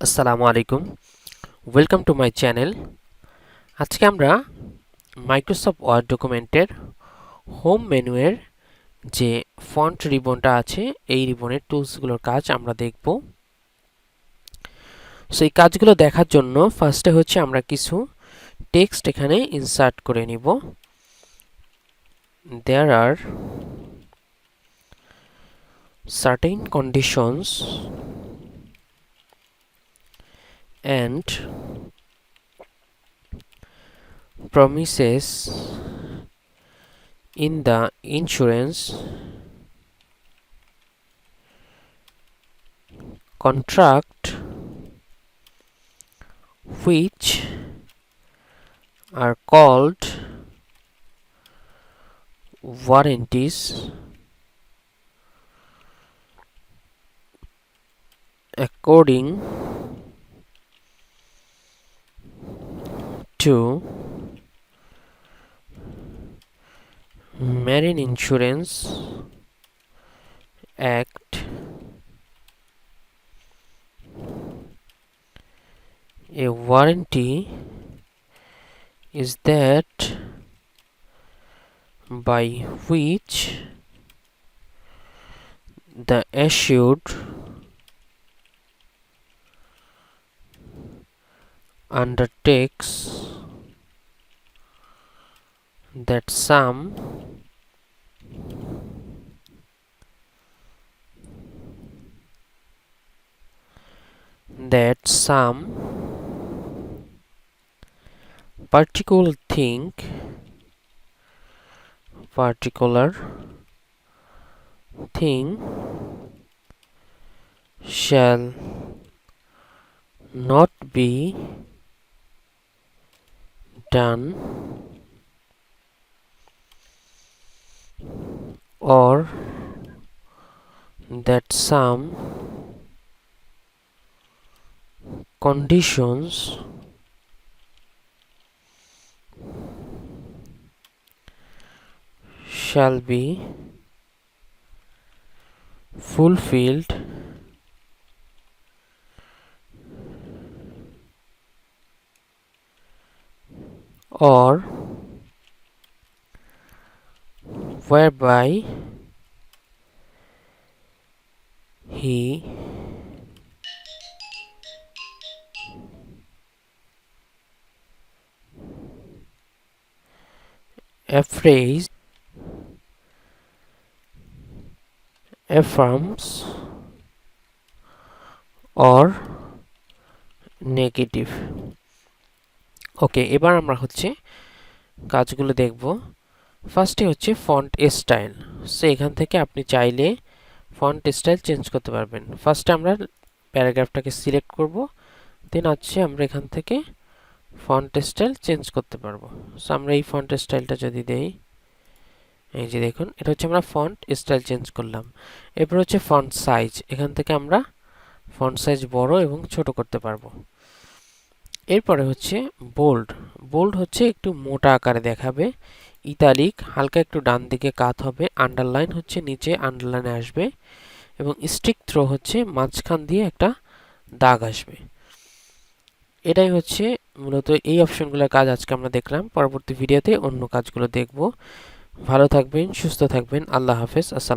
আসসালামু আলাইকুম, welcome to my channel. আজকে আমরা মাইক্রোসফট ওয়ার্ড ডকুমেন্টের হোম মেনুয়ের যে ফন্ট রিবনটা আছে এই রিবনের টুলসগুলোর কাজ আমরা দেখব। সো এই কাজগুলো দেখার জন্য ফার্স্টে হচ্ছে আমরা কিছু টেক্সট এখানে ইনসার্ট করে নিব। There are certain conditions and promises in the insurance contract which are called warranties according to Marine Insurance Act. A warranty is that by which the assured undertakes that some particular thing shall not be done or that some conditions shall be fulfilled or whereby he affirms or negative. ওকে, এবার আমরা হচ্ছে কাজগুলো দেখব। ফার্স্টে হচ্ছে font style. So এখান থেকে আপনি চাইলে ফন্ট স্টাইল চেঞ্জ করতে পারবেন। ফার্স্টে আমরা প্যারাগ্রাফটাকে সিলেক্ট করব, দেন হচ্ছে আমরা এখান থেকে ফন্ট স্টাইল চেঞ্জ করতে পারবো। সো আমরা এই ফন্ট স্টাইলটা যদি দেই, এই যে দেখুন, এটা হচ্ছে আমরা ফন্ট স্টাইল চেঞ্জ করলাম। এরপর হচ্ছে ফন্ট সাইজ, এখান থেকে আমরা ফন্ট সাইজ বড় এবং ছোট করতে পারবো। এরপরে হচ্ছে বোল্ড হচ্ছে একটু মোটা আকারে দেখাবে। ইতালিক হালকা একটু ডান দিকে কাত হবে। আন্ডারলাইন হচ্ছে নিচে আন্ডারলাইনে আসবে এবং স্টিক থ্রো হচ্ছে মাঝখান দিয়ে একটা দাগ আসবে। এটাই হচ্ছে মূলত এই অপশনগুলোর কাজ আজকে আমরা দেখলাম। পরবর্তী ভিডিওতে অন্য কাজগুলো দেখব। ভালো থাকবেন, সুস্থ থাকবেন। আল্লাহ হাফেজ। আসসালাম।